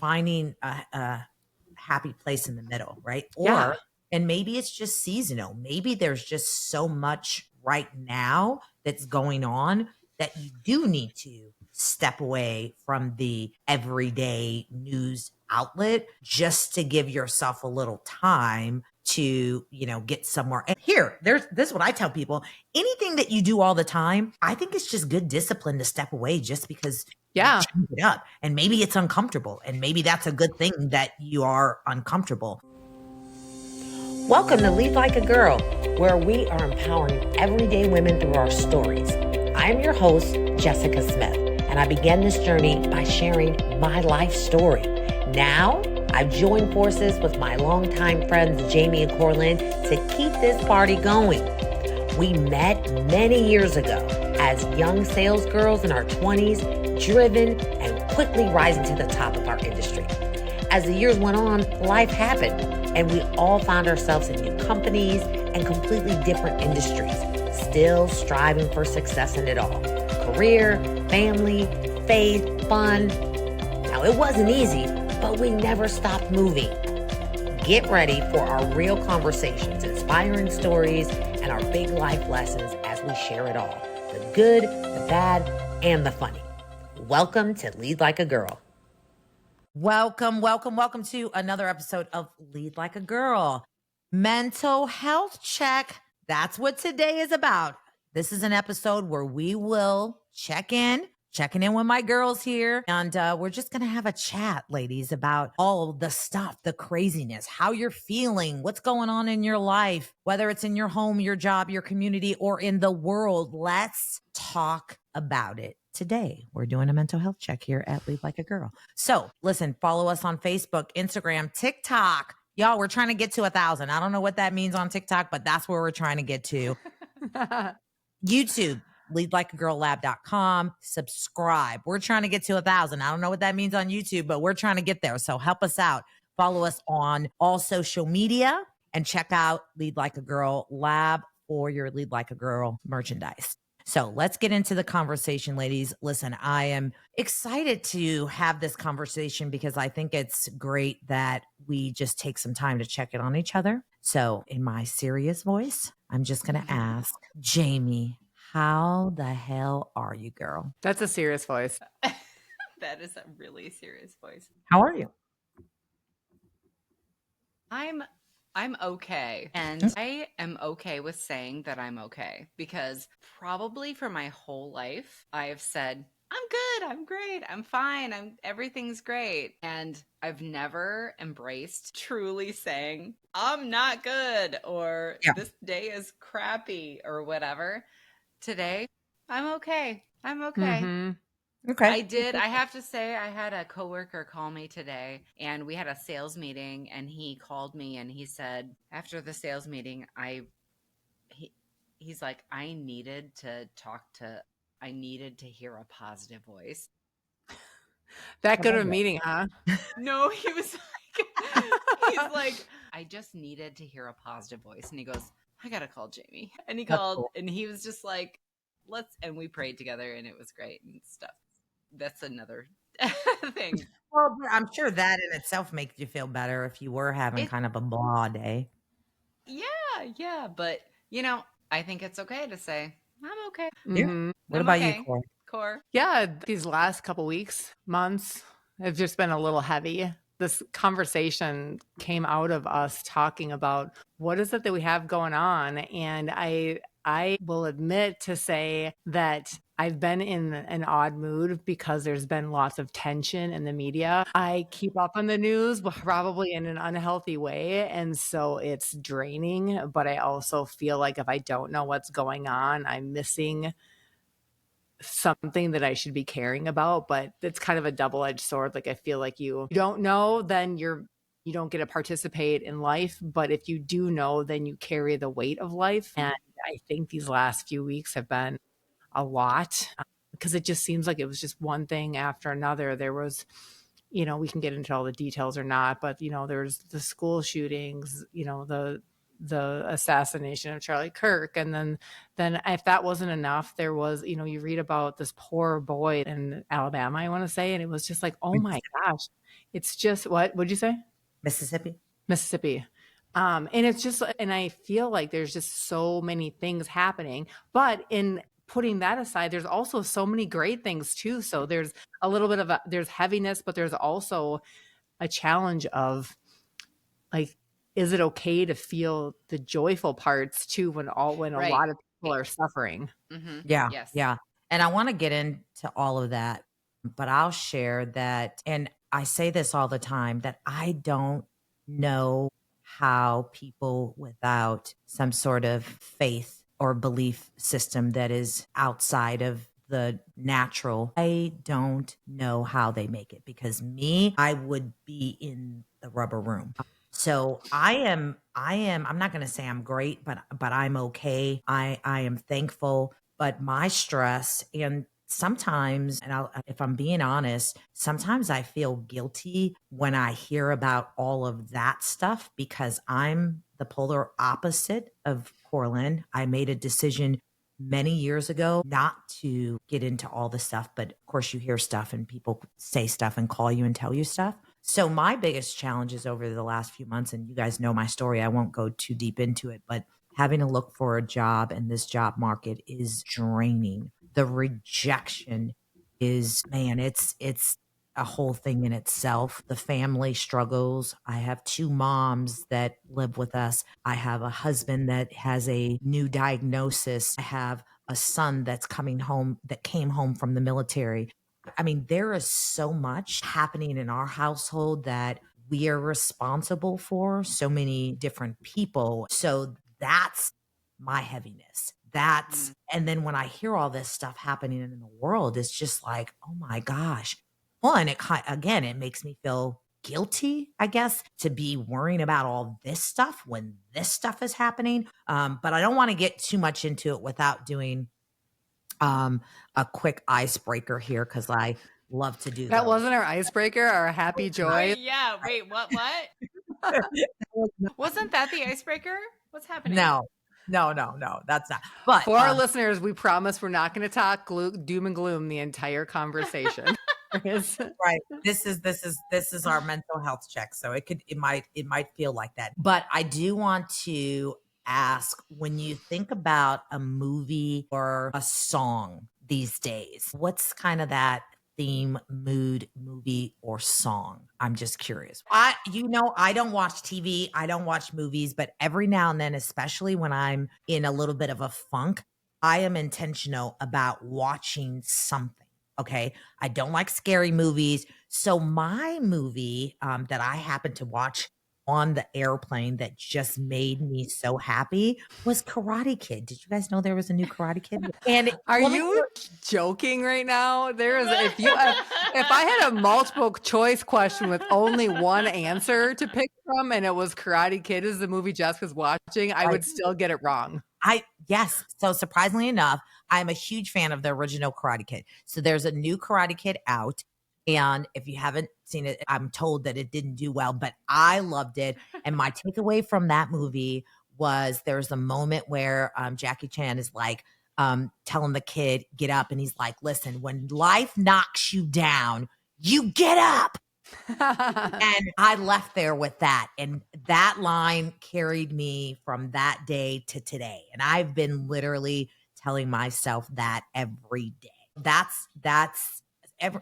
finding a happy place in the middle, right? Yeah. And maybe it's just seasonal. Maybe there's just so much right now that's going on that you do need to step away from the everyday news outlet just to give yourself a little time to, get somewhere. And this is what I tell people. Anything that you do all the time, I think it's just good discipline to step away just because Yeah. change it up. And maybe it's uncomfortable. And maybe that's a good thing that you are uncomfortable. Welcome to Lead Like a Girl, where we are empowering everyday women through our stories. I'm your host, Jessica Smith, and I began this journey by sharing my life story. Now, I've joined forces with my longtime friends, Jamie and Corlin, to keep this party going. We met many years ago as young sales girls in our 20s, driven and quickly rising to the top of our industry. As the years went on, life happened, and we all found ourselves in new companies and completely different industries, still striving for success in it all. Career, family, faith, fun. Now, it wasn't easy, but we never stopped moving. Get ready for our real conversations, inspiring stories, and our big life lessons as we share it all. The good, the bad, and the funny. Welcome to Lead Like a Girl. Welcome to another episode of Lead Like a Girl. Mental health check. That's what today is about. This is an episode where we will checking in with my girls here. And we're just going to have a chat, ladies, about all the stuff, the craziness, how you're feeling, what's going on in your life, whether it's in your home, your job, your community, or in the world. Let's talk about it. Today, we're doing a mental health check here at Lead Like a Girl. So listen, follow us on Facebook, Instagram, TikTok. Y'all, we're trying to get to 1,000. I don't know what that means on TikTok, but that's where we're trying to get to. YouTube, leadlikeagirllab.com. Subscribe. We're trying to get to 1,000. I don't know what that means on YouTube, but we're trying to get there. So help us out. Follow us on all social media and check out Lead Like a Girl Lab for your Lead Like a Girl merchandise. So let's get into the conversation, ladies. Listen, I am excited to have this conversation because I think it's great that we just take some time to check in on each other. So in my serious voice, I'm just going to ask Jamie, how the hell are you, girl? That's a serious voice. That is a really serious voice. How are you? I'm okay. And I am okay with saying that I'm okay because probably for my whole life, I have said, I'm good, I'm great, I'm fine, everything's great. And I've never embraced truly saying, I'm not good, or this day is crappy, or whatever. Today, I'm okay. I'm okay. Mm-hmm. Okay. I have to say, I had a coworker call me today and we had a sales meeting and he called me and he said, after the sales meeting, he's like, I needed to hear a positive voice. That good of a meeting, huh? No, he was like, he's like, I just needed to hear a positive voice. And he goes, I got to call Jamie. And he called and he was just like, and we prayed together and it was great and stuff. That's another thing. Well, I'm sure that in itself makes you feel better if you were having kind of a blah day. Yeah. But, I think it's okay to say, I'm okay. Mm-hmm. What about you, Core? Yeah, these last couple weeks, months have just been a little heavy. This conversation came out of us talking about what is it that we have going on. And I will admit to say that I've been in an odd mood because there's been lots of tension in the media. I keep up on the news, but probably in an unhealthy way. And so it's draining. But I also feel like if I don't know what's going on, I'm missing something that I should be caring about. But it's kind of a double-edged sword. Like I feel like you don't know, then you don't get to participate in life. But if you do know, then you carry the weight of life. And I think these last few weeks have been a lot because it just seems like it was just one thing after another. There was, we can get into all the details or not, but there's the school shootings, the assassination of Charlie Kirk. And then if that wasn't enough, there was, you read about this poor boy in Alabama, I want to say, and it was just like, oh my gosh, it's just, what'd you say? Mississippi. Mississippi. And it's just, and I feel like there's just so many things happening, but in putting that aside, there's also so many great things too. So there's a little bit of there's heaviness, but there's also a challenge of like, is it okay to feel the joyful parts too when a Right. lot of people are suffering? Yeah. Yes. Yeah. And I want to get into all of that, but I'll share that. And I say this all the time that I don't know how people without some sort of faith or belief system that is outside of the natural, I don't know how they make it, because me, I would be in the rubber room. So I'm not going to say I'm great, but I'm okay. I am thankful, but my stress, and sometimes, and if I'm being honest, sometimes I feel guilty when I hear about all of that stuff, because I'm the polar opposite of Corlin. I made a decision many years ago not to get into all the stuff, but of course you hear stuff and people say stuff and call you and tell you stuff. So my biggest challenges over the last few months, and you guys know my story, I won't go too deep into it, but having to look for a job in this job market is draining. The rejection is, man, it's a whole thing in itself. The family struggles. I have two moms that live with us. I have a husband that has a new diagnosis. I have a son that came home from the military. I mean, there is so much happening in our household that we are responsible for, so many different people. So that's my heaviness. And then when I hear all this stuff happening in the world, it's just like, oh my gosh. Well, and again, it makes me feel guilty, I guess, to be worrying about all this stuff when this stuff is happening. But I don't want to get too much into it without doing a quick icebreaker here, because I love to do That those. wasn't our icebreaker, our happy joy. Yeah. Wait, what? Wasn't that the icebreaker? What's happening? No, that's not. But For our listeners, we promise we're not going to talk doom and gloom the entire conversation. right, this is our mental health check, so it might feel like that. But I do want to ask, when you think about a movie or a song these days, what's kind of that theme, mood, movie, or song? I'm just curious. I don't watch TV, I don't watch movies, but every now and then, especially when I'm in a little bit of a funk, I am intentional about watching something. Okay. I don't like scary movies. So my movie that I happened to watch on the airplane that just made me so happy was Karate Kid. Did you guys know there was a new Karate Kid? And are you joking right now? There is, if I had a multiple choice question with only one answer to pick from, and it was Karate Kid is the movie Jessica's watching, I would still get it wrong. Yes. So surprisingly enough, I'm a huge fan of the original Karate Kid. So there's a new Karate Kid out. And if you haven't seen it, I'm told that it didn't do well, but I loved it. And my takeaway from that movie was there's a moment where Jackie Chan is like telling the kid, get up. And he's like, listen, when life knocks you down, you get up. And I left there with that. And that line carried me from that day to today. And I've been literally telling myself that every day.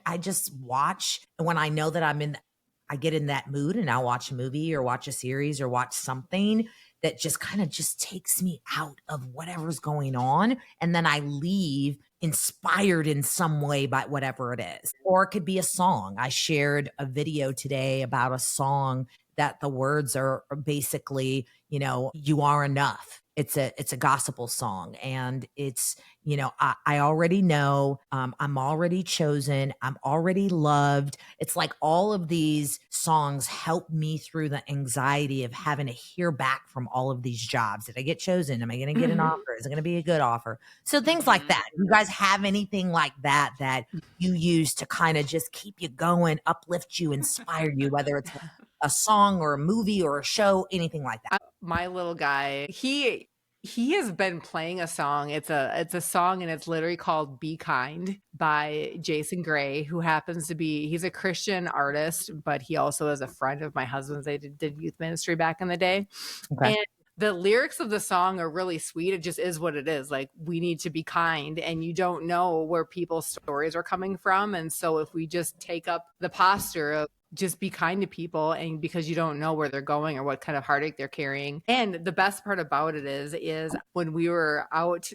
I just watch. And when I know that I get in that mood, and I'll watch a movie or watch a series or watch something that just kind of just takes me out of whatever's going on. And then I leave inspired in some way by whatever it is. Or it could be a song. I shared a video today about a song that the words are basically, you are enough. It's a gospel song, and it's, I already know, I'm already chosen, I'm already loved. It's like all of these songs help me through the anxiety of having to hear back from all of these jobs. Did I get chosen? Am I going to get an offer? Is it going to be a good offer? So things like that. You guys have anything like that you use to kind of just keep you going, uplift you, inspire you, whether it's a song or a movie or a show, anything like that? My little guy, he he has been playing a song. It's a song, and it's literally called Be Kind by Jason Gray, who happens to be, he's a Christian artist, but he also is a friend of my husband's. They did youth ministry back in the day. Okay. And the lyrics of the song are really sweet. It just is what it is. Like, we need to be kind, and you don't know where people's stories are coming from. And so if we just take up the posture of just be kind to people, and because you don't know where they're going or what kind of heartache they're carrying. And the best part about it is when we were out,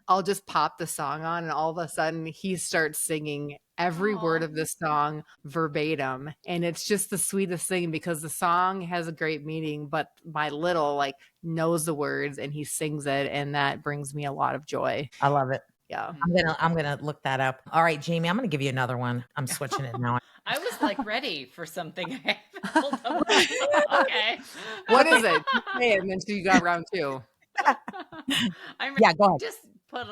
I'll just pop the song on, and all of a sudden he starts singing every word of the song verbatim. And it's just the sweetest thing, because the song has a great meaning, but my little like knows the words and he sings it. And that brings me a lot of joy. I love it. Yeah. I'm gonna look that up. All right, Jamie, I'm gonna give you another one. I'm switching it now. I was like ready for something. I haven't pulled up. Okay. What is it? Say it, and then you got round two. I'm Yeah, go ahead. just put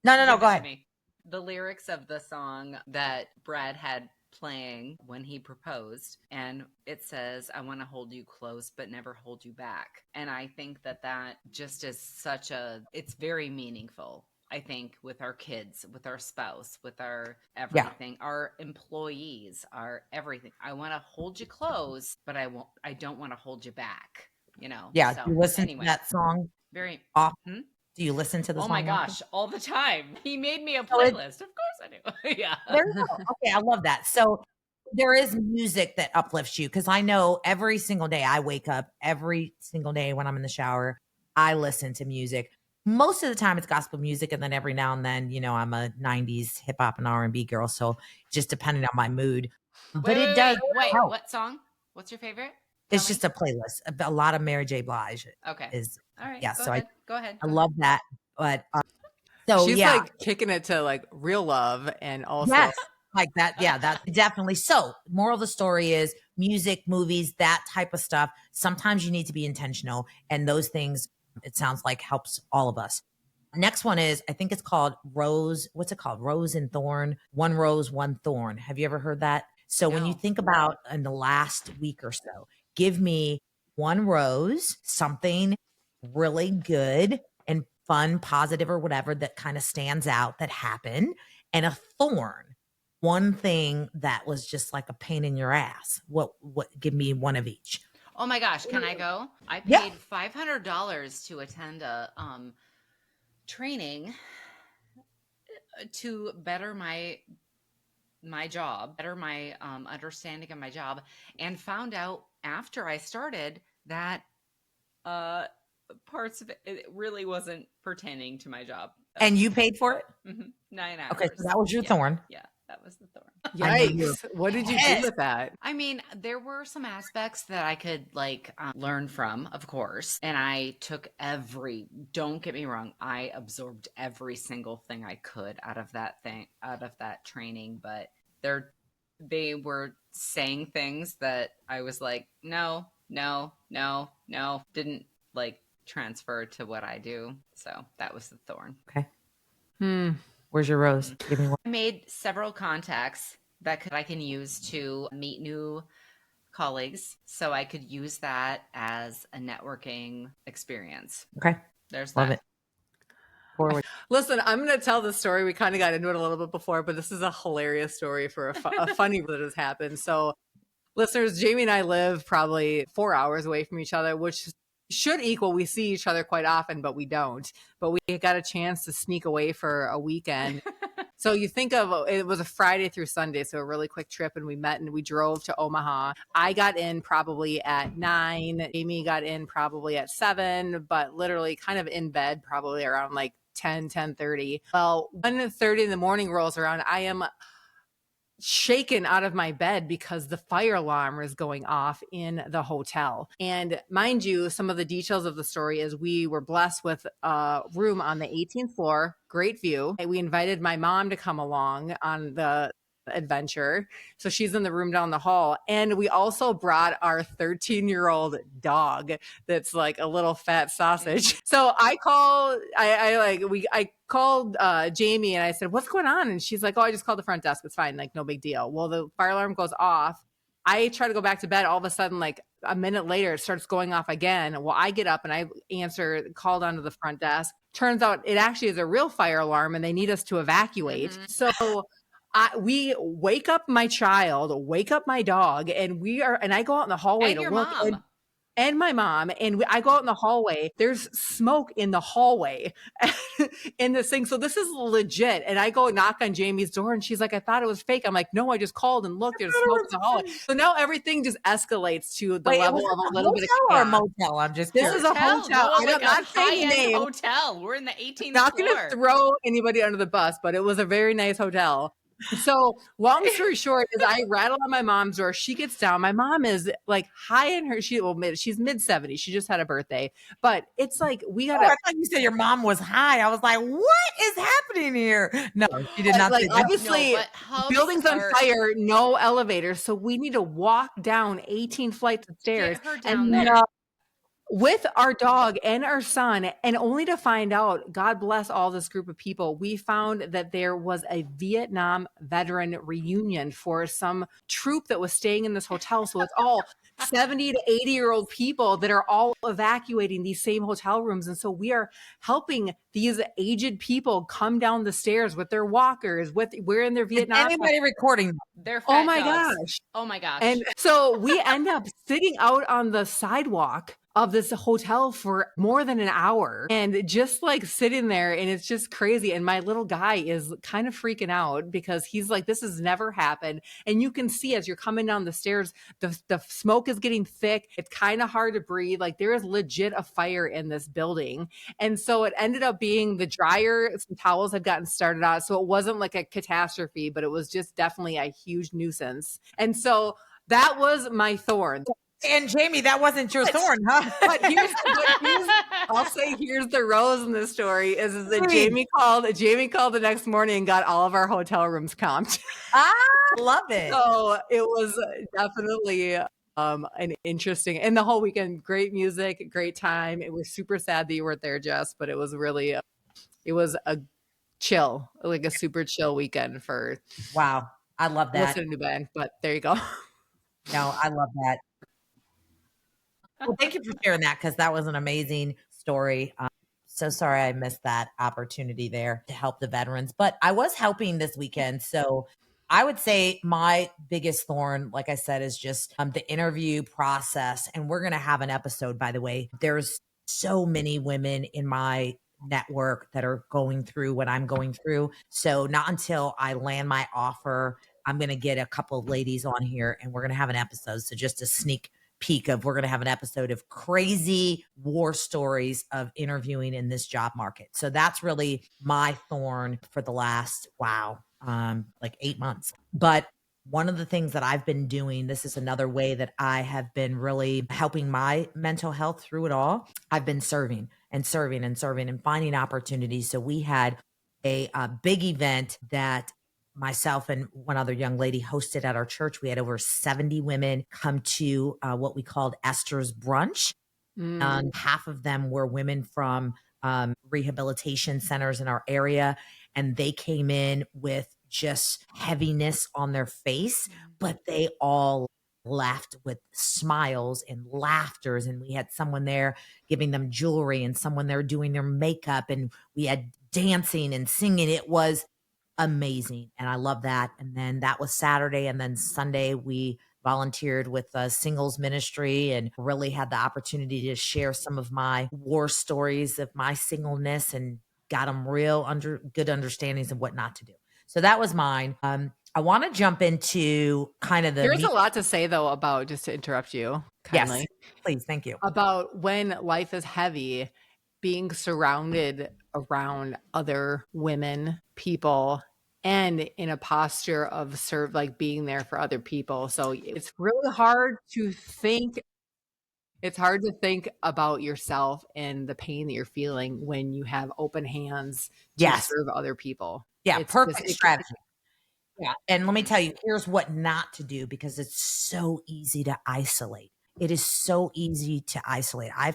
No, give go it to ahead. me. The lyrics of the song that Brad had playing when he proposed, and it says, I want to hold you close but never hold you back. And I think that just is such it's very meaningful. I think with our kids, with our spouse, with our everything, our employees, our everything. I want to hold you close, but I don't want to hold you back, Yeah, So do you listen anyway, to that song very often? Do you listen to the Oh song my often? gosh, all the time. He made me a So it- playlist. Of course I do. Yeah. There you go. Okay, I love that. So there is music that uplifts you, because I know every single day I wake up, every single day when I'm in the shower, I listen to music. Most of the time it's gospel music, and then every now and then, I'm a 90s hip hop and R&B girl, so just depending on my mood. But it does Wait. help. What song? What's your favorite? It's just a playlist. A lot of Mary J. Blige Okay. is All right. yeah. Go So ahead. Go ahead. I love that. But so She's yeah, like kicking it to like real love, and also yes, like that. Yeah, that definitely. So moral of the story is music, movies, that type of stuff. Sometimes you need to be intentional, and those things, it sounds like, helps all of us. Next one is, I think it's called Rose. What's it called? Rose and Thorn. One rose, one thorn. Have you ever heard that? So when you No. think about in the last week or so, give me one rose, something really good and fun, positive, or whatever that kind of stands out that happened, and a thorn. One thing that was just like a pain in your ass. What give me one of each. Oh my gosh, can I go? I Yeah. paid $500 to attend a training to better my job, better my understanding of my job, and found out after I started that parts of it really wasn't pertaining to my job. And you paid for it? 9 hours. Okay, so that was your thorn. Yeah, that was the thorn. yikes. What did you do with that? I mean, there were some aspects that I could learn from, of course. And I took don't get me wrong, I absorbed every single thing I could out of that training. But they were saying things that I was like, no, didn't transfer to what I do. So that was the thorn. Okay. Where's your rose? Give me one. I made several contacts that I can use to meet new colleagues. So I could use that as a networking experience. Okay. There's Love that. it. Forward. Listen, I'm going to tell the story. We kind of got into it a little bit before, but this is a hilarious story for a funny that has happened. So listeners, Jamie and I live probably 4 hours away from each other, which should equal we see each other quite often, but we don't. But we got a chance to sneak away for a weekend. So you think of it was a Friday through Sunday, so a really quick trip, and we met and we drove to Omaha. I got in probably at 9. Amy got in probably at 7, but literally kind of in bed probably around like 10:30. Well, 1:30 in the morning rolls around. I am shaken out of my bed because the fire alarm is going off in the hotel. And mind you, some of the details of the story is we were blessed with a room on the 18th floor, great view. We invited my mom to come along on the adventure. So she's in the room down the hall. And we also brought our 13-year-old dog that's like a little fat sausage. So I called Jamie and I said, what's going on? And she's like, oh, I just called the front desk. It's fine. Like, no big deal. Well, the fire alarm goes off. I try to go back to bed. All of a sudden, like a minute later, it starts going off again. Well, I get up and I called onto the front desk. Turns out it actually is a real fire alarm and they need us to evacuate. Mhm. So we wake up my child, wake up my dog, and I go out in the hallway And to your look. mom. And my mom, and I go out in the hallway. There's smoke in the hallway in this thing. So this is legit. And I go knock on Jamie's door and she's like, I thought it was fake. I'm like, no, I just called and looked, there's smoke in the hallway. So now everything just escalates to the Wait, level was of it a little bit of hotel or a chaos. motel? I'm just This curious. is a hotel. No, I'm like not a saying the high-end name. hotel. We're in the 18th Not floor. going to throw anybody under the bus, but it was a very nice hotel. So long story short is I rattle on my mom's door. She gets down. My mom is like high in her, she's mid 70s. She just had a birthday, but it's like, we Oh, got I to, thought you said your mom was high. I was like, what is happening here? No, she did not like, say that. obviously No, but hubs buildings on are- fire, no elevators. So we need to walk down 18 flights of stairs Get her down and there. with our dog and our son, and only to find out, God bless all this group of people, we found that there was a Vietnam veteran reunion for some troop that was staying in this hotel. So it's all 70 to 80-year-old people that are all evacuating these same hotel rooms. And so we are helping these aged people come down the stairs with their walkers, we're in their Is Vietnam. anybody recording them? They're fat Oh my dogs. gosh. Oh my gosh. And so we end up sitting out on the sidewalk of this hotel for more than an hour and just like sitting there, and it's just crazy. And my little guy is kind of freaking out because he's like, this has never happened. And you can see as you're coming down the stairs, the smoke is getting thick. It's kind of hard to breathe. Like there is legit a fire in this building. And so it ended up being the dryer, some towels had gotten started out. So it wasn't like a catastrophe, but it was just definitely a huge nuisance. And so that was my thorn. And Jamie, that wasn't your thorn, huh? But I'll say here's the rose in this story is that Please. Jamie called the next morning and got all of our hotel rooms comped. I love it. So it was definitely an interesting, and the whole weekend, great music, great time. It was super sad that you weren't there, Jess, but it was really it was a chill, like a super chill weekend for Wow. I love that. listening to Ben. But there you go. No, I love that. Well, thank you for sharing that because that was an amazing story. So sorry I missed that opportunity there to help the veterans, but I was helping this weekend. So I would say my biggest thorn, like I said, is just the interview process. And we're going to have an episode, by the way. There's so many women in my network that are going through what I'm going through. So not until I land my offer, I'm going to get a couple of ladies on here and we're going to have an episode. So just a sneak peek of, we're going to have an episode of crazy war stories of interviewing in this job market. So that's really my thorn for the last, like 8 months. But one of the things that I've been doing, this is another way that I have been really helping my mental health through it all. I've been serving and finding opportunities. So we had a big event that myself and one other young lady hosted at our church. We had over 70 women come to what we called Esther's Brunch. And half of them were women from rehabilitation centers in our area. And they came in with just heaviness on their face, but they all laughed with smiles and laughters. And we had someone there giving them jewelry and someone there doing their makeup. And we had dancing and singing. It was amazing. And I love that. And then that was Saturday. And then Sunday, we volunteered with a singles ministry and really had the opportunity to share some of my war stories of my singleness and got them real good understandings of what not to do. So that was mine. I want to jump into kind of There's a lot to say though about, just to interrupt you kindly. Yes, please. Thank you. About when life is heavy, being surrounded around other women, people, and in a posture of like being there for other people. So it's really hard to think. It's hard to think about yourself and the pain that you're feeling when you have open hands to Yes. serve other people. Yeah, It's perfect just- strategy. Yeah. And let me tell you, here's what not to do because it's so easy to isolate. It is so easy to isolate. I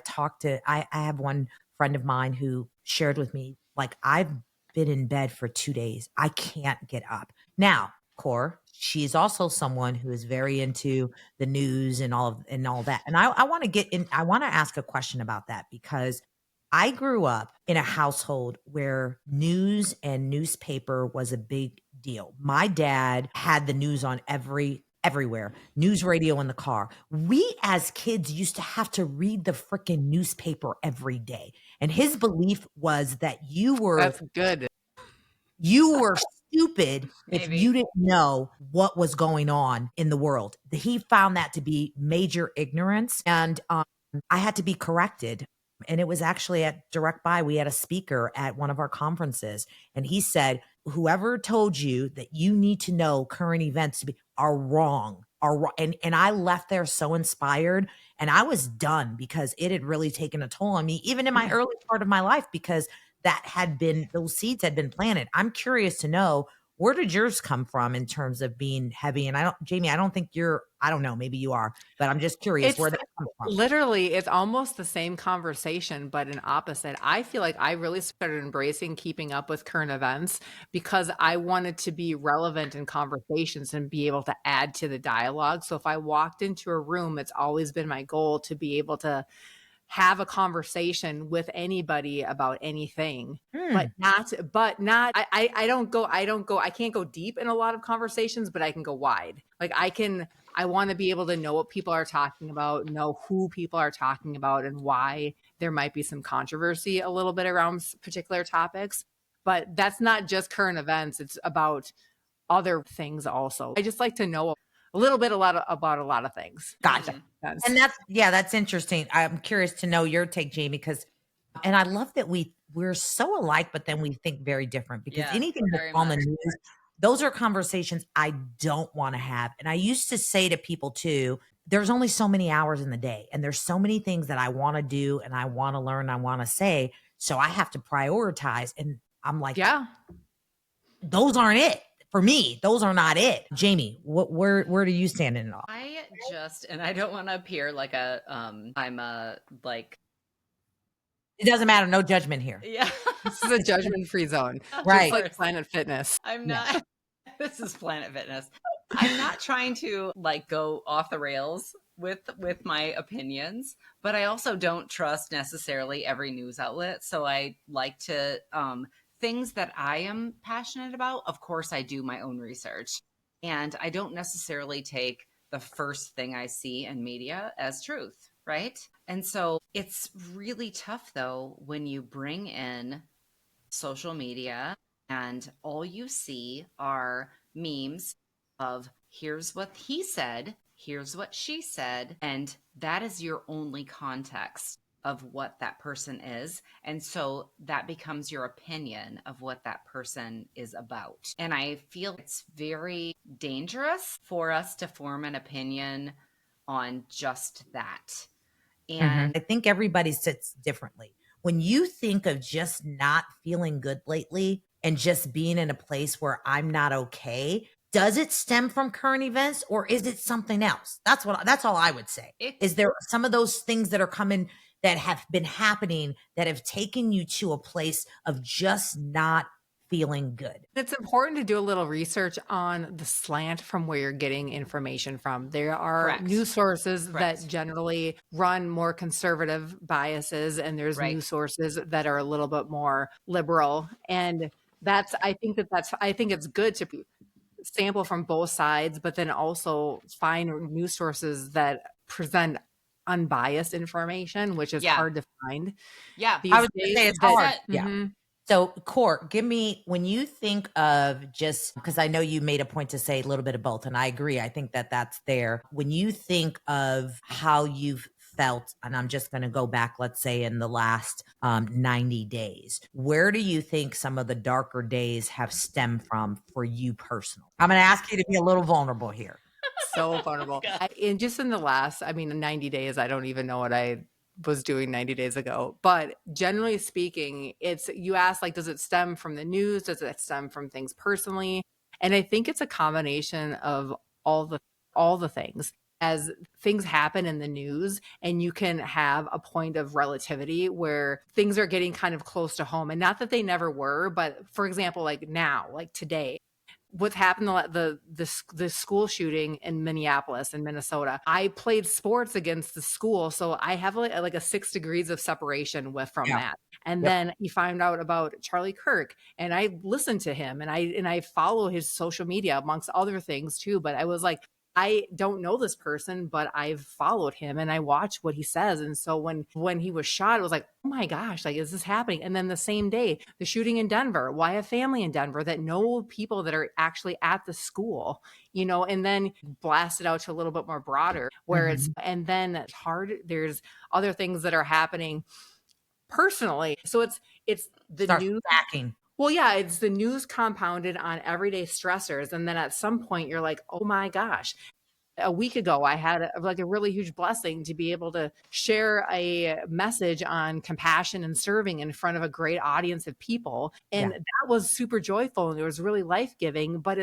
have one friend of mine who shared with me, like, I've been in bed for 2 days. I can't get up. Now, Core, she's also someone who is very into the news and all that. And I want to get in, I want to ask a question about that because I grew up in a household where news and newspaper was a big deal. My dad had the news on everywhere, news radio in the car. We as kids used to have to read the freaking newspaper every day. And his belief was that That's good. you were stupid if Maybe. you didn't know what was going on in the world. He found that to be major ignorance. And I had to be corrected. And it was actually at Direct Buy. We had a speaker at one of our conferences, and he said, whoever told you that you need to know current events to be are wrong. Are wrong. And I left there so inspired, and I was done because it had really taken a toll on me, even in my early part of my life, because those seeds had been planted. I'm curious to know, where did yours come from in terms of being heavy? And Jamie, I don't think I don't know, maybe you are, but I'm just curious It's where that comes from. literally, it's almost the same conversation, but an opposite. I feel like I really started embracing keeping up with current events because I wanted to be relevant in conversations and be able to add to the dialogue. So if I walked into a room, it's always been my goal to be able to have a conversation with anybody about anything, but not, I don't go, I can't go deep in a lot of conversations, but I can go wide. Like I want to be able to know what people are talking about, know who people are talking about and why there might be some controversy a little bit around particular topics, but that's not just current events. It's about other things also. I just like to know a little bit, about a lot of things. Gotcha. And that's interesting. I'm curious to know your take, Jamie, and I love that we're so alike, but then we think very different because Yeah, anything that's very on the much. news, those are conversations I don't want to have. And I used to say to people too, there's only so many hours in the day, and there's so many things that I want to do and I want to learn, I want to say. So I have to prioritize. And I'm like, Yeah. those aren't it. For me, those are not it. Jamie, where do you stand in it all? And I don't want to appear like It doesn't matter. No judgment here. yeah. This is a judgment-free zone. Right. Just like Planet Fitness. I'm not. This is Planet Fitness. I'm not trying to go off the rails with my opinions, but I also don't trust necessarily every news outlet. So I like to things that I am passionate about. Of course, I do my own research, and I don't necessarily take the first thing I see in media as truth, right? And so it's really tough though when you bring in social media and all you see are memes of here's what he said, here's what she said, and that is your only context of what that person is. And so that becomes your opinion of what that person is about. And I feel it's very dangerous for us to form an opinion on just that. And I think everybody sits differently. When you think of just not feeling good lately and just being in a place where I'm not okay, does it stem from current events or is it something else? That's all I would say. Is there some of those things that are coming that have been happening that have taken you to a place of just not feeling good? It's important to do a little research on the slant from where you're getting information from. There are Correct. news sources Correct. that generally run more conservative biases, and there's Right. news sources that are a little bit more liberal. And I think it's good to sample from both sides, but then also find news sources that present unbiased information, which is hard to find. Yeah. I was going to say it's hard. Yeah. Mhm. So, Court, when you think of just, because I know you made a point to say a little bit of both, and I agree. I think that that's there. When you think of how you've felt, and I'm just going to go back, let's say in the last 90 days, where do you think some of the darker days have stemmed from for you personally? I'm going to ask you to be a little vulnerable here. So vulnerable. In the last, 90 days, I don't even know what I was doing 90 days ago. But generally speaking, you ask, does it stem from the news? Does it stem from things personally? And I think it's a combination of all the things. As things happen in the news and you can have a point of relativity where things are getting kind of close to home, and not that they never were, but for example, now, today, what's happened, the school shooting in Minneapolis and Minnesota. I played sports against the school, so I have like a 6 degrees of separation from that. And then you find out about Charlie Kirk, and I listened to him, and I follow his social media amongst other things too. But I was like, I don't know this person, but I've followed him and I watch what he says. And so when he was shot, it was like, oh my gosh, like, is this happening? And then the same day, the shooting in Denver, why a family in Denver that know people that are actually at the school, and then blast it out to a little bit more broader where and then it's hard. There's other things that are happening personally. So it's the news stacking. Well, yeah, it's the news compounded on everyday stressors. And then at some point you're like, oh my gosh. A week ago, I had a really huge blessing to be able to share a message on compassion and serving in front of a great audience of people. And that was super joyful and it was really life-giving, but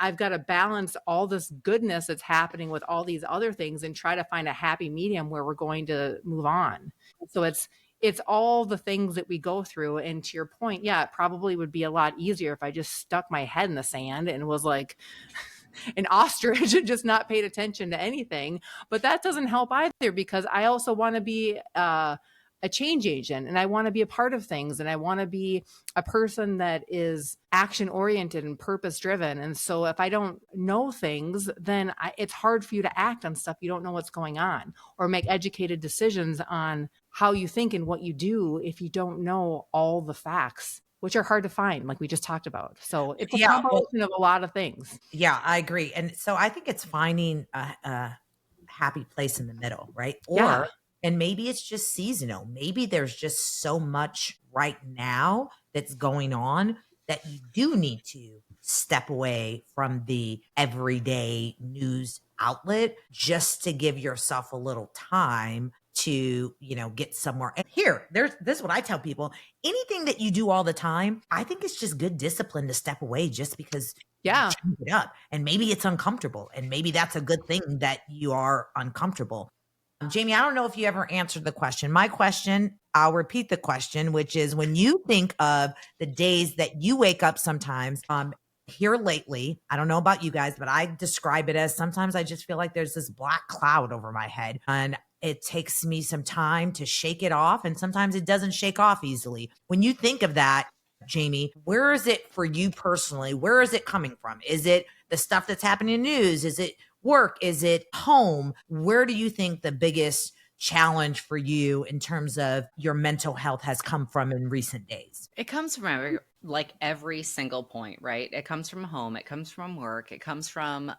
I've got to balance all this goodness that's happening with all these other things and try to find a happy medium where we're going to move on. So it's all the things that we go through. And to your point, it probably would be a lot easier if I just stuck my head in the sand and was like an ostrich and just not paid attention to anything. But that doesn't help either, because I also want to be a change agent and I want to be a part of things. And I want to be a person that is action oriented and purpose driven. And so if I don't know things, then it's hard for you to act on stuff you don't know what's going on, or make educated decisions on how you think and what you do if you don't know all the facts, which are hard to find, like we just talked about. So it's a combination of a lot of things. Yeah, I agree. And so I think it's finding a happy place in the middle, right? And maybe it's just seasonal. Maybe there's just so much right now that's going on that you do need to step away from the everyday news outlet just to give yourself a little time to, get somewhere. And this is what I tell people. Anything that you do all the time, I think it's just good discipline to step away just because you change it up. And maybe it's uncomfortable. And maybe that's a good thing that you are uncomfortable. Jamie, I don't know if you ever answered the question. My question, I'll repeat the question, which is, when you think of the days that you wake up sometimes, here lately, I don't know about you guys, but I describe it as sometimes I just feel like there's this black cloud over my head and it takes me some time to shake it off. And sometimes it doesn't shake off easily. When you think of that, Jamie, where is it for you personally? Where is it coming from? Is it the stuff that's happening in the news? Is it work? Is it home? Where do you think the biggest challenge for you in terms of your mental health has come from in recent days? It comes from every single point, right? It comes from home. It comes from work. It comes from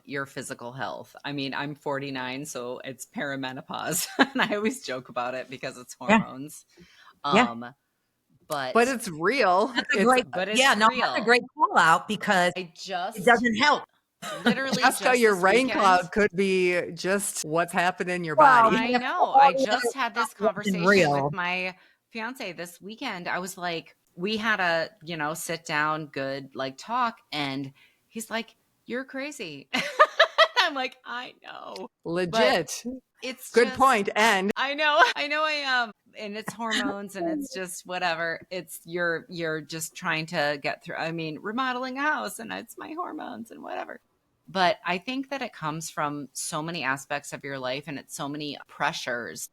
your physical health. I mean, I'm 49, so it's perimenopause. And I always joke about it because it's hormones. But it's real. That's a great call out, because it doesn't help. Literally, just how your rain cloud could be just what's happening in your body. I know. I just had this conversation with my fiance this weekend. I was like, we had a, sit down, good, talk. And he's like, you're crazy. I'm like, I know. Legit. But it's good point. And I know I am. And it's hormones and it's just whatever. It's you're just trying to get through. I mean, remodeling a house and it's my hormones and whatever. But I think that it comes from so many aspects of your life, and it's so many pressures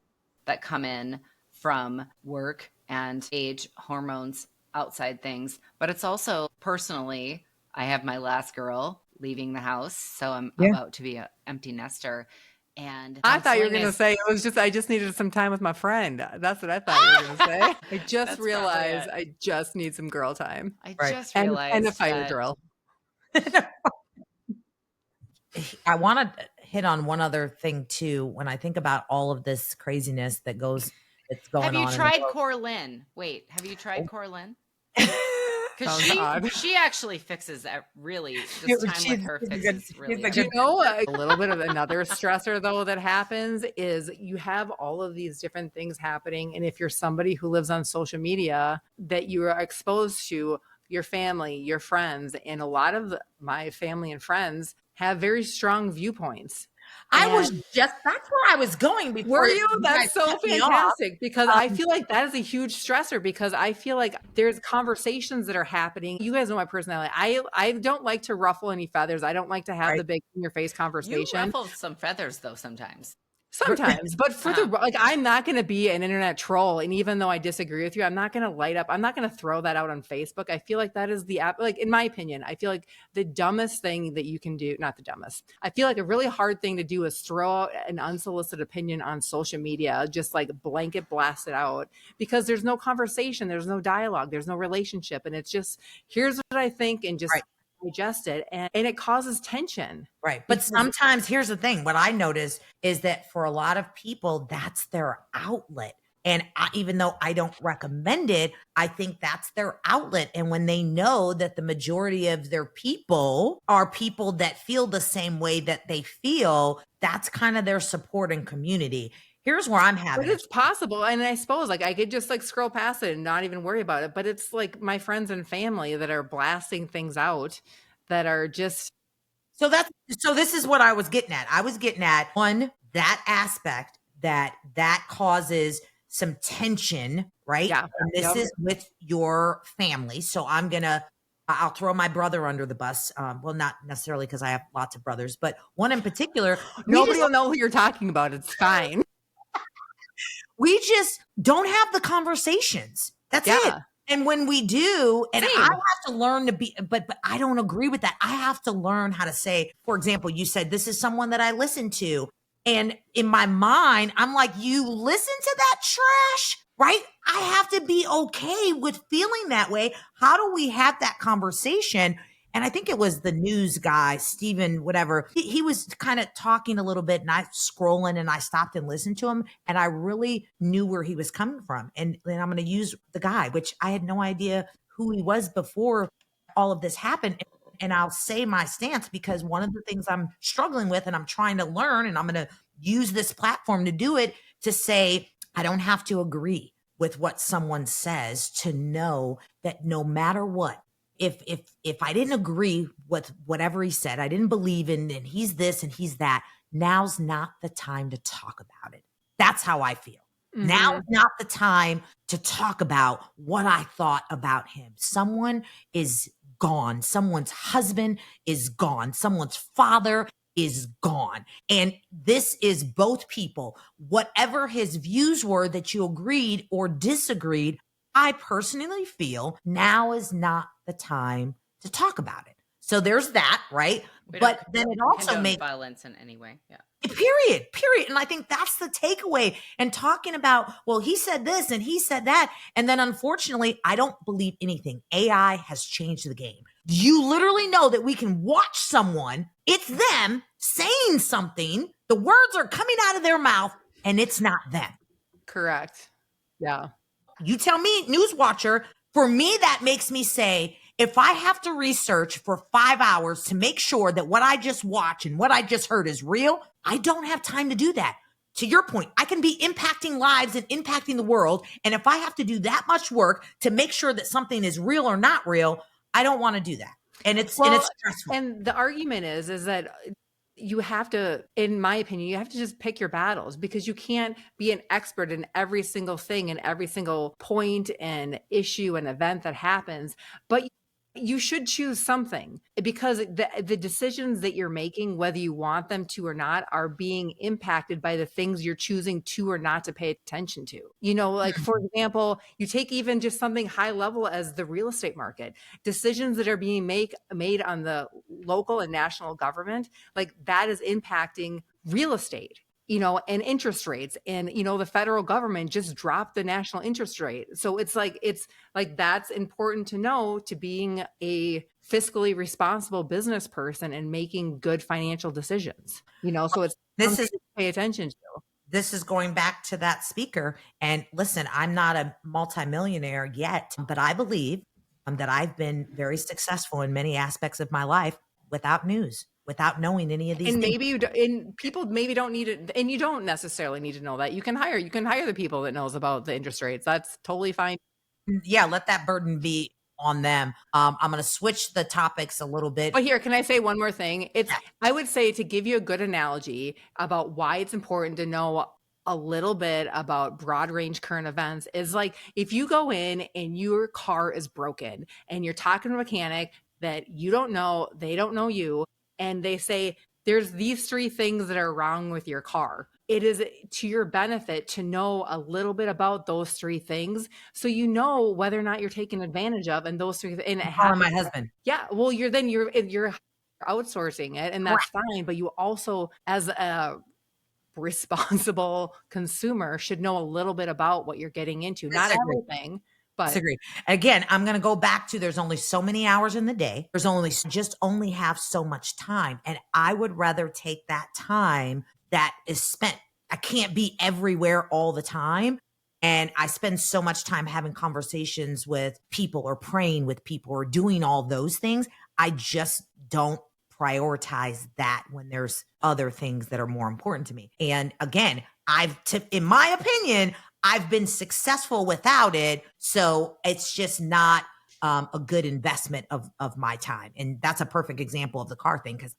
that come in from work and age, hormones, outside things. But it's also personally, I have my last girl leaving the house, so I'm about to be an empty nester. And I thought you were going to say I just needed some time with my friend. That's what I thought you were going to say. I just realized I just need some girl time. I just realized and a fire drill. I want to hit on one other thing too. When I think about all of this craziness that's going on. Have you tried Corlin? Wait, have you tried Corlin? Because she actually fixes that really. This time with her fixes really. A little bit of another stressor though that happens is you have all of these different things happening, and if you're somebody who lives on social media, that you are exposed to your family, your friends, and a lot of my family and friends have very strong viewpoints. That's where I was going before Were you? you guys That's so cut me off. fantastic, because I feel like that is a huge stressor, because I feel like there's conversations that are happening. You guys know my personality. I don't like to ruffle any feathers. I don't like to have Right. the big in your face You conversation. ruffle some feathers though sometimes. Sometimes, but for the like, I'm not going to be an internet troll, and even though I disagree with you, I'm not going to light up. I'm not going to throw that out on Facebook. I feel like that is the app. Like, in my opinion, I feel like the dumbest thing that you can do, not the dumbest. I feel like a really hard thing to do is throw out an unsolicited opinion on social media, just like blanket blast it out, because there's no conversation, there's no dialogue, there's no relationship, and it's just, here's what I think, and just digest it, and it causes tension. Right. But sometimes, here's the thing, what I notice is that for a lot of people, that's their outlet. And even though I don't recommend it, I think that's their outlet. And when they know that the majority of their people are people that feel the same way that they feel, that's kind of their support and community. Here's where I'm having But it's possible. And I suppose like I could just like scroll past it and not even worry about it. But it's like my friends and family that are blasting things out that are just. So this is what I was getting at. I was getting at one, that aspect that causes some tension, right? Yeah. And this is with your family. So I'll throw my brother under the bus. Well, not necessarily because I have lots of brothers, but one in particular. Nobody will know who you're talking about. It's fine. We just don't have the conversations. That's it. And when we do, and I have to learn to be, but I don't agree with that. I have to learn how to say, for example, you said, this is someone that I listen to. And in my mind, I'm like, you listen to that trash, right? I have to be okay with feeling that way. How do we have that conversation? And I think it was the news guy, Steven, whatever. He was kind of talking a little bit, and I scrolling, and I stopped and listened to him, and I really knew where he was coming from. And then I'm going to use the guy, which I had no idea who he was before all of this happened. And I'll say my stance, because one of the things I'm struggling with and I'm trying to learn, and I'm going to use this platform to do it, to say, I don't have to agree with what someone says to know that no matter what, if I didn't agree with whatever he said, I didn't believe in, and he's this and he's that, now's not the time to talk about it. That's how I feel. Mm-hmm. Now's not the time to talk about what I thought about him. Someone is gone. Someone's husband is gone. Someone's father is gone. And this is both people. Whatever his views were that you agreed or disagreed, I personally feel now is not the time to talk about it. So there's that, right? But then it also makes violence in any way. Yeah. Period. And I think that's the takeaway. And talking about, well, he said this and he said that. And then unfortunately, I don't believe anything. AI has changed the game. You literally know that we can watch someone, it's them saying something, the words are coming out of their mouth, and it's not them. Correct. Yeah. You tell me, news watcher, for me, that makes me say, if I have to research for 5 hours to make sure that what I just watched and what I just heard is real, I don't have time to do that. To your point, I can be impacting lives and impacting the world. And if I have to do that much work to make sure that something is real or not real, I don't want to do that. And it's stressful. And the argument is that you have to, in my opinion, you have to just pick your battles, because you can't be an expert in every single thing and every single point and issue and event that happens. But you should choose something, because the decisions that you're making, whether you want them to or not, are being impacted by the things you're choosing to or not to pay attention to. You know, like, for example, you take even just something high level as the real estate market, decisions that are being made on the local and national government, like that is impacting real estate, you know, and interest rates. And, you know, the federal government just dropped the national interest rate. So it's like that's important to know, to being a fiscally responsible business person and making good financial decisions, you know, so this is to pay attention to. This is going back to that speaker. And listen, I'm not a multimillionaire yet, but I believe that I've been very successful in many aspects of my life without news, without knowing any of these and things. Maybe people maybe don't need it, and you don't necessarily need to know that. You can hire the people that knows about the interest rates. That's totally fine. Yeah, let that burden be on them. I'm going to switch the topics a little bit. But here, can I say one more thing? I would say, to give you a good analogy about why it's important to know a little bit about broad range current events, is like if you go in and your car is broken and you're talking to a mechanic that you don't know, they don't know you, and they say, there's these 3 things that are wrong with your car. It is to your benefit to know a little bit about those 3 things, so you know whether or not you're taken advantage of. And those 3 and I'm calling my husband. yeah, well, you're outsourcing it, and that's fine. But you also, as a responsible consumer, should know a little bit about what you're getting into. Not everything, but Disagree. Again, I'm going to go back to, there's only so many hours in the day. There's only have so much time. And I would rather take that time that is spent. I can't be everywhere all the time. And I spend so much time having conversations with people or praying with people or doing all those things. I just don't prioritize that when there's other things that are more important to me. And again, in my opinion, I've been successful without it. So it's just not a good investment of my time. And that's a perfect example of the car thing, because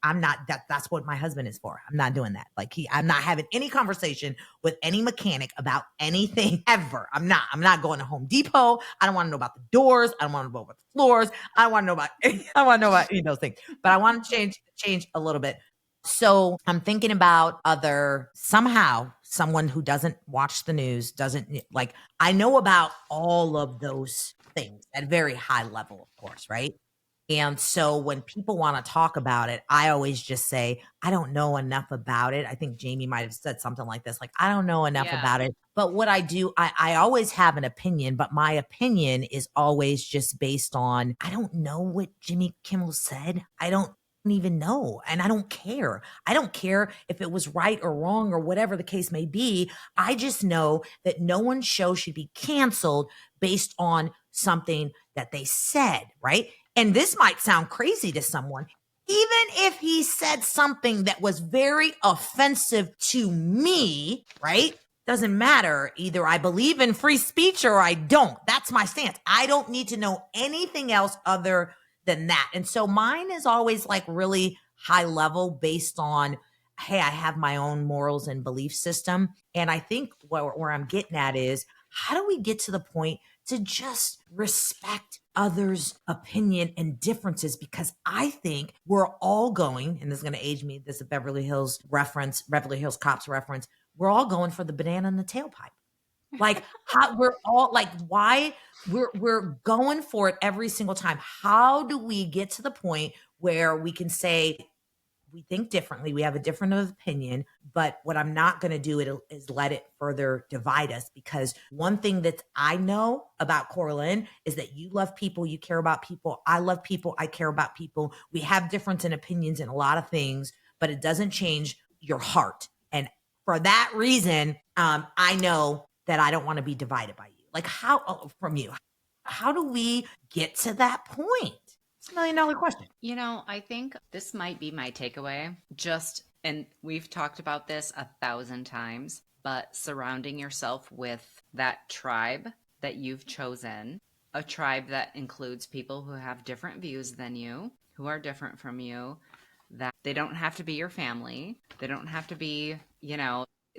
that's what my husband is for. I'm not doing that. Like I'm not having any conversation with any mechanic about anything ever. I'm not going to Home Depot. I don't want to know about the doors. I don't want to know about the floors. I want to know about any of those things. But I want to change a little bit. So I'm thinking about someone who doesn't watch the news, I know about all of those things at a very high level, of course, right? And so when people want to talk about it, I always just say, I don't know enough about it. I think Jamie might have said something like this, like, I don't know enough about it. But what I do, I always have an opinion, but my opinion is always just based on, I don't know what Jimmy Kimmel said. I don't even know. And I don't care. I don't care if it was right or wrong or whatever the case may be. I just know that no one's show should be canceled based on something that they said, right? And this might sound crazy to someone. Even if he said something that was very offensive to me, right? Doesn't matter. Either I believe in free speech or I don't. That's my stance. I don't need to know anything else other than that. And so mine is always like really high level based on, hey, I have my own morals and belief system. And I think where I'm getting at is, how do we get to the point to just respect others' opinion and differences? Because I think we're all going, and this is going to age me, this is a Beverly Hills Cops reference. We're all going for the banana in the tailpipe. Like we're all like, why we're going for it every single time. How do we get to the point where we can say we think differently, we have a different opinion, but what I'm not going to do is let it further divide us? Because one thing that I know about Coraline is that you love people, you care about people. I love people, I care about people. We have difference in opinions in a lot of things, but it doesn't change your heart. And for that reason, I know that I don't want to be divided by you. Like from you, how do we get to that point? It's $1 million question. I think this might be my takeaway. And we've talked about this 1,000 times, but surrounding yourself with that tribe that you've chosen, a tribe that includes people who have different views than you, who are different from you, that they don't have to be your family. They don't have to be,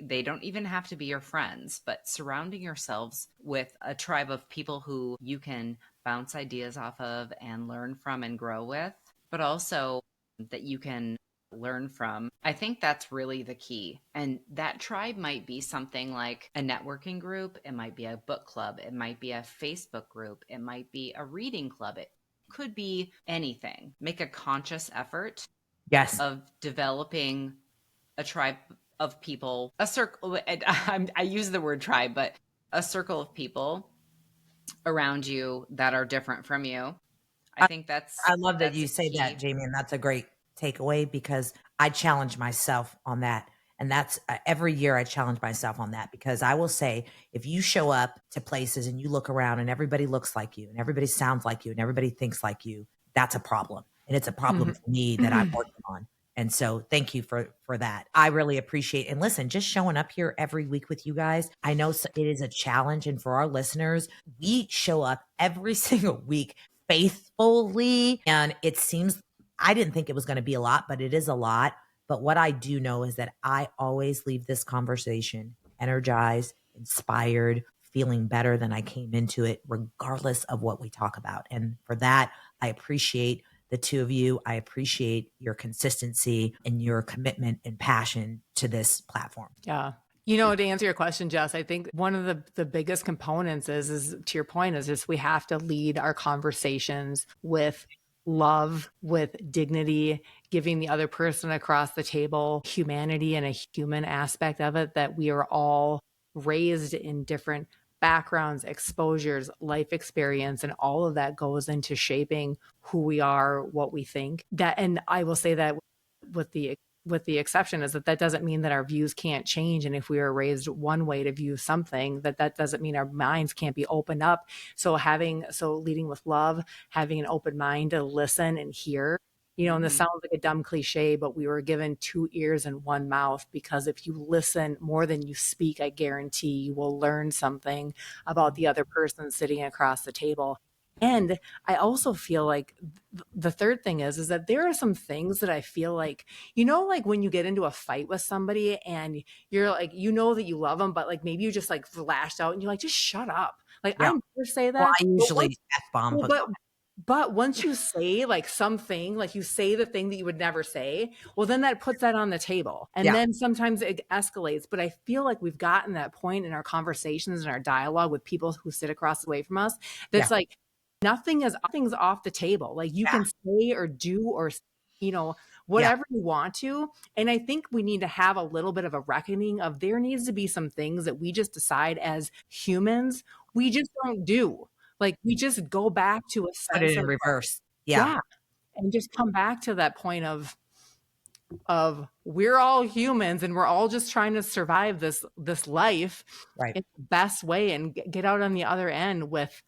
they don't even have to be your friends, but surrounding yourselves with a tribe of people who you can bounce ideas off of and learn from and grow with, but also that you can learn from. I think that's really the key. And that tribe might be something like a networking group. It might be a book club. It might be a Facebook group. It might be a reading club. It could be anything. Make a conscious effort of developing a tribe of people, a circle. I use the word tribe, but a circle of people around you that are different from you. I love that you say that, Jamie, and that's a great takeaway, because I challenge myself on that. And that's every year I challenge myself on that, because I will say, if you show up to places and you look around and everybody looks like you and everybody sounds like you and everybody thinks like you, that's a problem. And it's a problem for me that I'm working on. And so thank you for that. I really appreciate it. And listen, just showing up here every week with you guys. I know it is a challenge. And for our listeners, we show up every single week faithfully. And it seems, I didn't think it was going to be a lot, but it is a lot. But what I do know is that I always leave this conversation energized, inspired, feeling better than I came into it, regardless of what we talk about. And for that, I appreciate the two of you. I appreciate your consistency and your commitment and passion to this platform. Yeah. You know, to answer your question, Jess, I think one of the biggest components is to your point, is just we have to lead our conversations with love, with dignity, giving the other person across the table humanity and a human aspect of it, that we are all raised in different backgrounds, exposures, life experience, and all of that goes into shaping who we are, what we think. That, and I will say that with the exception is that doesn't mean that our views can't change. And if we were raised one way to view something, that doesn't mean our minds can't be opened up. So leading with love, having an open mind to listen and hear, you know, and this sounds like a dumb cliche, but we were given 2 ears and 1 mouth, because if you listen more than you speak, I guarantee you will learn something about the other person sitting across the table. And I also feel like the third thing is that there are some things that I feel like, you know, like when you get into a fight with somebody and you're like, you know that you love them, but like maybe you just like lashed out and you're like, just shut up. Like, Yeah. I never say that. Well, I usually F-bomb, But once you say like something, like you say the thing that you would never say, well, then that puts that on the table. And then sometimes it escalates. But I feel like we've gotten that point in our conversations and our dialogue with people who sit across the way from us, that's like, nothing's off the table. Like you can say or do or, you know, whatever you want to. And I think we need to have a little bit of a reckoning of, there needs to be some things that we just decide as humans we just don't do. Like we just go back to a sense put it in reverse. Yeah. And just come back to that point of we're all humans and we're all just trying to survive this life in the best way and get out on the other end with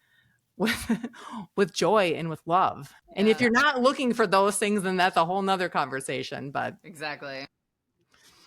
joy and with love. And if you're not looking for those things, then that's a whole nother conversation. But Exactly.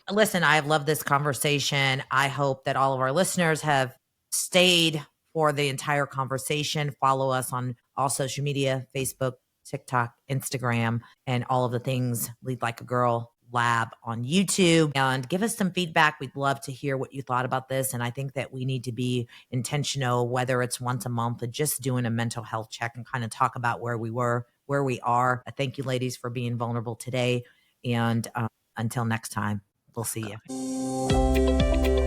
Listen, I have loved this conversation. I hope that all of our listeners have stayed for the entire conversation. Follow us on all social media, Facebook, TikTok, Instagram, and all of the things. Lead Like a Girl Lab on YouTube, and give us some feedback. We'd love to hear what you thought about this. And I think that we need to be intentional, whether it's once a month or just doing a mental health check and kind of talk about where we were, where we are. Thank you, ladies, for being vulnerable today. And until next time, we'll see you.